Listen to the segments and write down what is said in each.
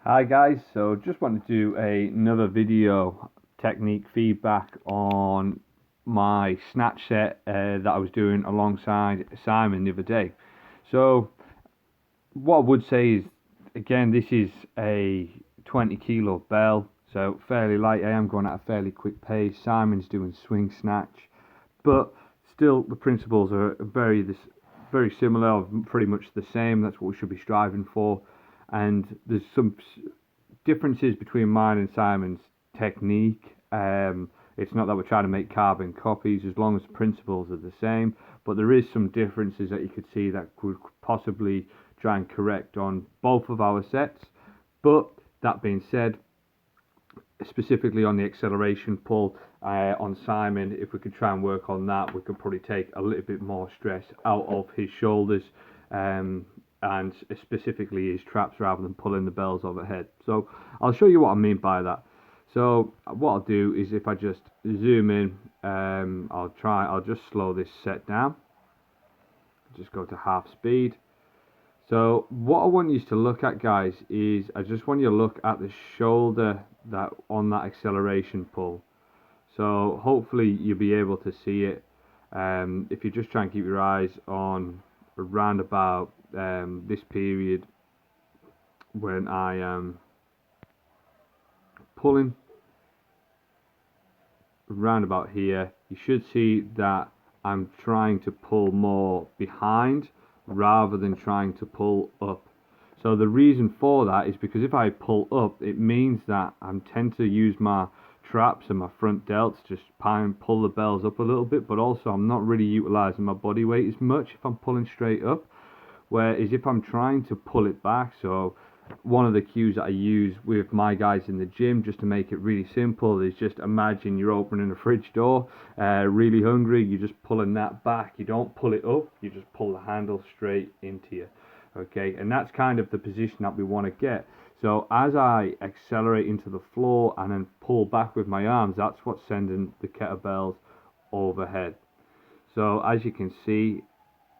Hi guys, so just wanted to do another video technique feedback on my snatch set that I was doing alongside Simon the other day. So what I would say is, again, this is a 20 kilo bell, so fairly light. I am going at a fairly quick pace. Simon's doing swing snatch, but still the principles are very similar, pretty much the same. That's what we should be striving for. And there's some differences between mine and Simon's technique. It's not that we're trying to make carbon copies, as long as the principles are the same, but there is some differences that you could see that could possibly try and correct on both of our sets. But that being said, specifically on the acceleration pull on Simon, if we could try and work on that, we could probably take a little bit more stress out of his shoulders, and specifically his traps, rather than pulling the bells overhead. So I'll show you what I mean by that. So what I'll do is, if I just zoom in, I'll just slow this set down, just go to half speed. So what I want you to look at, guys, is I just want you to look at the shoulder that on that acceleration pull. So hopefully you'll be able to see it. If you just try and keep your eyes on around about this period when I am pulling, around about here, you should see that I'm trying to pull more behind rather than trying to pull up. So the reason for that is because if I pull up, it means that I tend to use my traps and my front delts, just pull the bells up a little bit, but also I'm not really utilizing my body weight as much if I'm pulling straight up. Whereas if I'm trying to pull it back, so one of the cues that I use with my guys in the gym, just to make it really simple, is just imagine you're opening a fridge door, really hungry, you're just pulling that back. You don't pull it up, you just pull the handle straight into you. Okay, and that's kind of the position that we want to get. So as I accelerate into the floor and then pull back with my arms, that's what's sending the kettlebells overhead. So as you can see,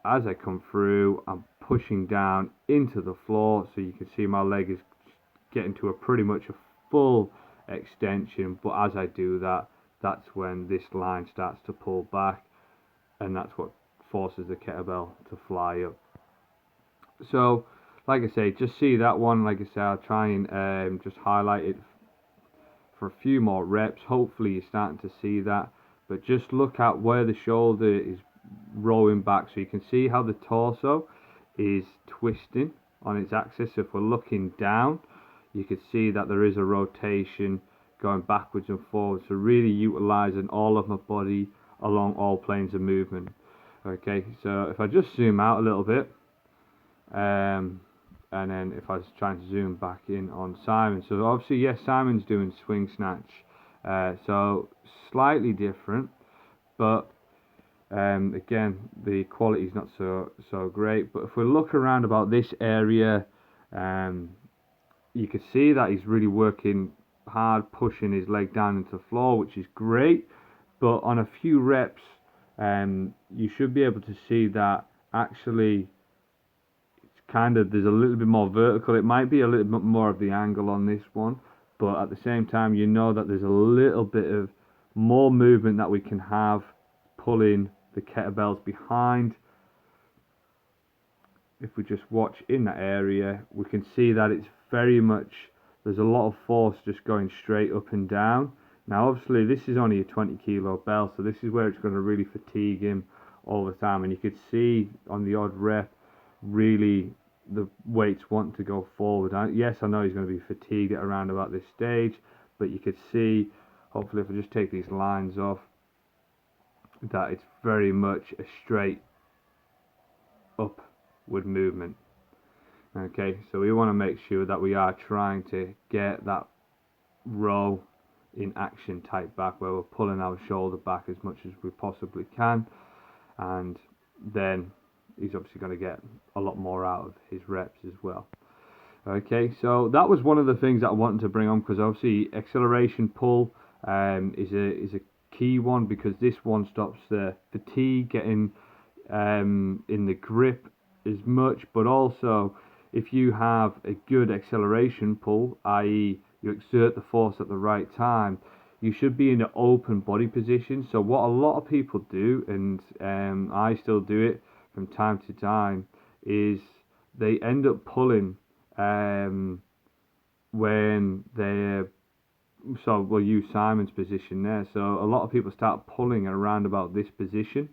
as I come through, I'm pushing down into the floor, so you can see my leg is getting to a pretty much a full extension. But as I do that, that's when this line starts to pull back, and that's what forces the kettlebell to fly up. So like I say, just see that one. Like I say, I'll try and just highlight it for a few more reps. Hopefully you're starting to see that, but just look at where the shoulder is rolling back, so you can see how the torso is twisting on its axis. If we're looking down, you can see that there is a rotation going backwards and forwards, so really utilizing all of my body along all planes of movement. Okay, so if I just zoom out a little bit, and then if I was trying to zoom back in on Simon, so obviously yes, Simon's doing swing snatch, so slightly different, but again, the quality is not so great. But if we look around about this area, you can see that he's really working hard, pushing his leg down into the floor, which is great. But on a few reps, you should be able to see that actually it's there's a little bit more vertical. It might be a little bit more of the angle on this one, but at the same time, you know that there's a little bit of more movement that we can have pulling the kettlebells behind. If we just watch in that area, we can see that it's very much, there's a lot of force just going straight up and down. Now obviously this is only a 20 kilo bell, so this is where it's going to really fatigue him all the time, and you could see on the odd rep really the weights want to go forward. Yes, I know he's going to be fatigued at around about this stage, but you could see, hopefully if I just take these lines off, that it's very much a straight upward movement. Okay, so we want to make sure that we are trying to get that row in action type back, where we're pulling our shoulder back as much as we possibly can, and then he's obviously going to get a lot more out of his reps as well. Okay, so that was one of the things that I wanted to bring on, because obviously acceleration pull is a key one, because this one stops the fatigue getting in the grip as much, but also if you have a good acceleration pull, i.e. you exert the force at the right time, you should be in an open body position. So what a lot of people do, and I still do it from time to time, is they end up pulling when they're, so we'll use Simon's position there. So a lot of people start pulling around about this position.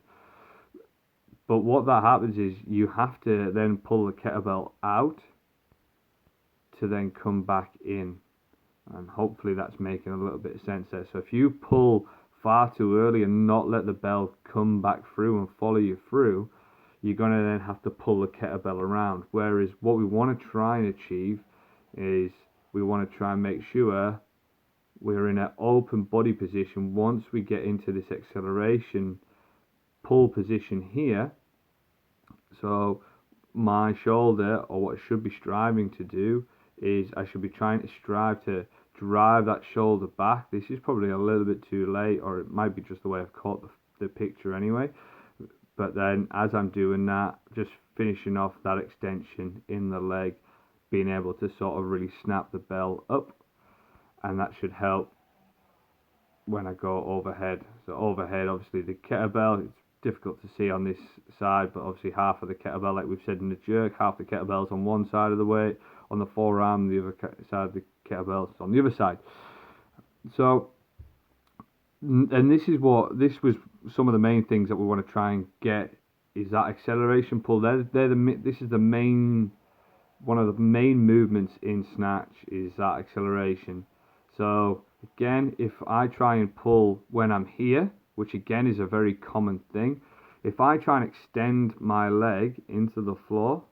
But what that happens is you have to then pull the kettlebell out to then come back in. And hopefully that's making a little bit of sense there. So if you pull far too early and not let the bell come back through and follow you through, you're going to then have to pull the kettlebell around. Whereas what we want to try and achieve is we want to try and make sure we're in an open body position once we get into this acceleration pull position here. So my shoulder, or what I should be striving to do, is I should be trying to strive to drive that shoulder back. This is probably a little bit too late, or it might be just the way I've caught the picture anyway. But then as I'm doing that, just finishing off that extension in the leg, being able to sort of really snap the bell up, and that should help when I go overhead. So overhead, obviously the kettlebell, it's difficult to see on this side, but obviously half of the kettlebell, like we've said in the jerk, half the kettlebell's on one side of the weight, on the forearm, the other side of the kettlebell is on the other side. So, and this was some of the main things that we want to try and get, is that acceleration pull. This is the main, one of the main movements in Snatch, is that acceleration. So again, if I try and pull when I'm here, which again is a very common thing, if I try and extend my leg into the floor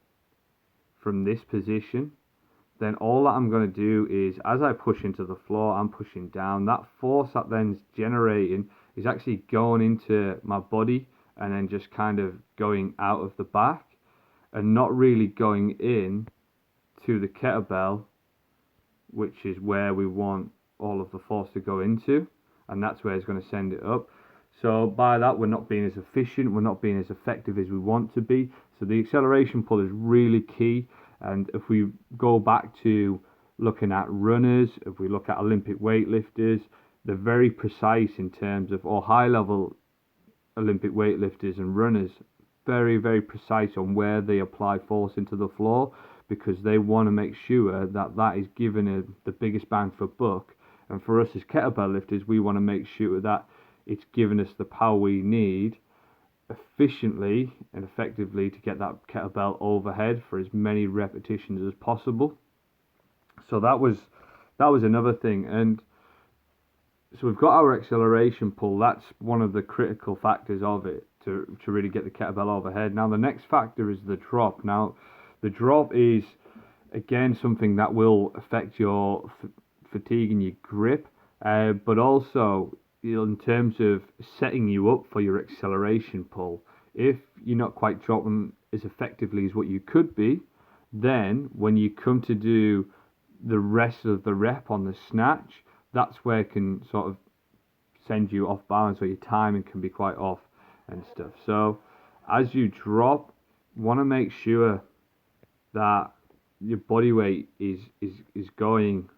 from this position, then all that I'm going to do is, as I push into the floor, I'm pushing down. That force that then's generating is actually going into my body and then just kind of going out of the back and not really going in to the kettlebell, which is where we want all of the force to go into, and that's where it's going to send it up. So by that, we're not being as efficient, we're not being as effective as we want to be. So the acceleration pull is really key. And if we go back to looking at runners, if we look at Olympic weightlifters, they're very precise in terms of, or high level Olympic weightlifters and runners, very, very precise on where they apply force into the floor, because they want to make sure that that is giving the biggest bang for buck. And for us as kettlebell lifters, we want to make sure that it's giving us the power we need efficiently and effectively to get that kettlebell overhead for as many repetitions as possible. So that was another thing. And so we've got our acceleration pull. That's one of the critical factors of it to really get the kettlebell overhead. Now the next factor is the drop. Now the drop is again something that will affect your fatigue and your grip, but also, you know, in terms of setting you up for your acceleration pull. If you're not quite dropping as effectively as what you could be, then when you come to do the rest of the rep on the snatch, that's where it can sort of send you off balance, or your timing can be quite off and stuff. So as you drop, you want to make sure that your body weight is going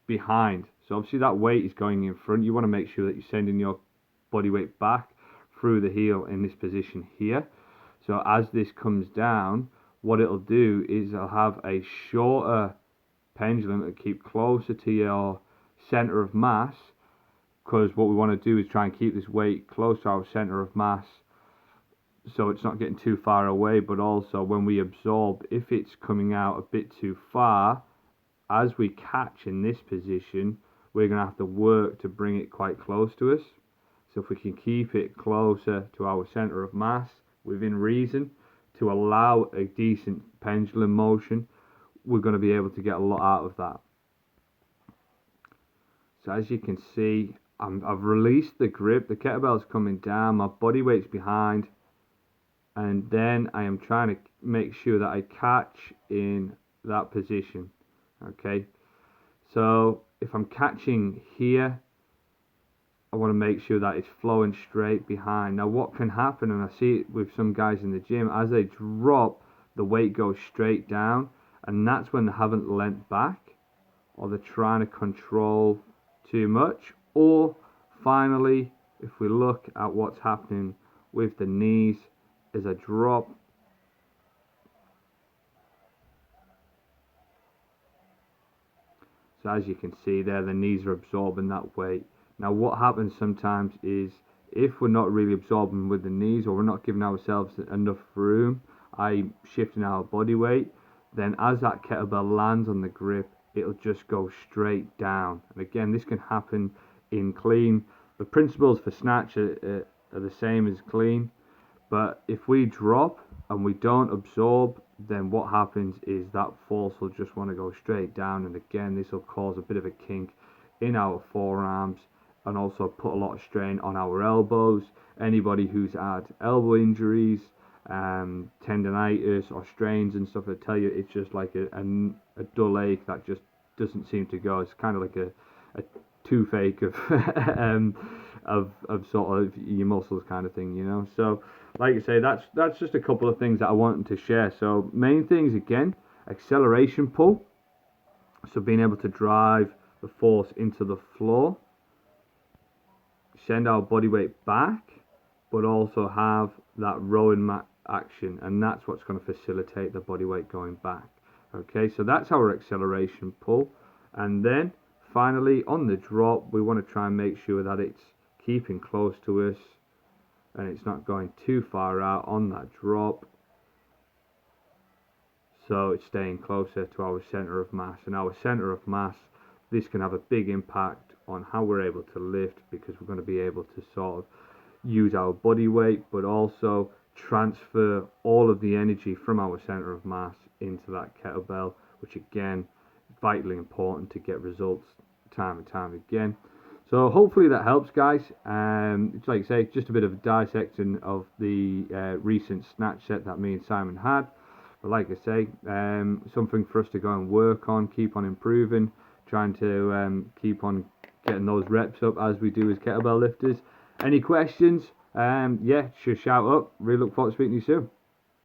behind. So obviously that weight is going in front. You want to make sure that you're sending your body weight back through the heel in this position here. So as this comes down, what it'll do is it'll have a shorter pendulum to keep closer to your center of mass, because what we want to do is try and keep this weight close to our center of mass so it's not getting too far away. But also when we absorb, if it's coming out a bit too far, as we catch in this position, we're going to have to work to bring it quite close to us. So if we can keep it closer to our center of mass within reason to allow a decent pendulum motion, we're going to be able to get a lot out of that. So as you can see, I've released the grip, the kettlebell's coming down, my body weight's behind, and then I am trying to make sure that I catch in that position. Okay, so if I'm catching here, I want to make sure that it's flowing straight behind. Now what can happen, and I see it with some guys in the gym, as they drop, the weight goes straight down, and that's when they haven't leant back, or they're trying to control too much. Or finally, if we look at what's happening with the knees, is a drop. So as you can see there, the knees are absorbing that weight. Now what happens sometimes is, if we're not really absorbing with the knees, or we're not giving ourselves enough room, i.e. shifting our body weight, then as that kettlebell lands on the grip, it'll just go straight down. And again, this can happen in clean. The principles for snatch are the same as clean, but if we drop and we don't absorb, then what happens is that force will just want to go straight down, and again this will cause a bit of a kink in our forearms and also put a lot of strain on our elbows. Anybody who's had elbow injuries, tendonitis or strains and stuff, I tell you, it's just like a dull ache that just doesn't seem to go. It's kind of like a toothache of of sort of your muscles kind of thing, you know. So like I say, that's just a couple of things that I wanted to share. So main things, again, acceleration pull, so being able to drive the force into the floor, send our body weight back, but also have that rowing mat action, and that's what's going to facilitate the body weight going back. Okay, so that's our acceleration pull. And then finally on the drop, we want to try and make sure that it's keeping close to us and it's not going too far out on that drop, so it's staying closer to our center of mass. And our center of mass, this can have a big impact on how we're able to lift, because we're going to be able to sort of use our body weight but also transfer all of the energy from our center of mass into that kettlebell, which again, vitally important to get results time and time again. So hopefully that helps, guys. It's like I say, just a bit of a dissecting of the recent snatch set that me and Simon had. But like I say, something for us to go and work on, keep on improving, trying to keep on getting those reps up as we do as kettlebell lifters. Any questions? Yeah, just shout up. Really look forward to speaking to you soon.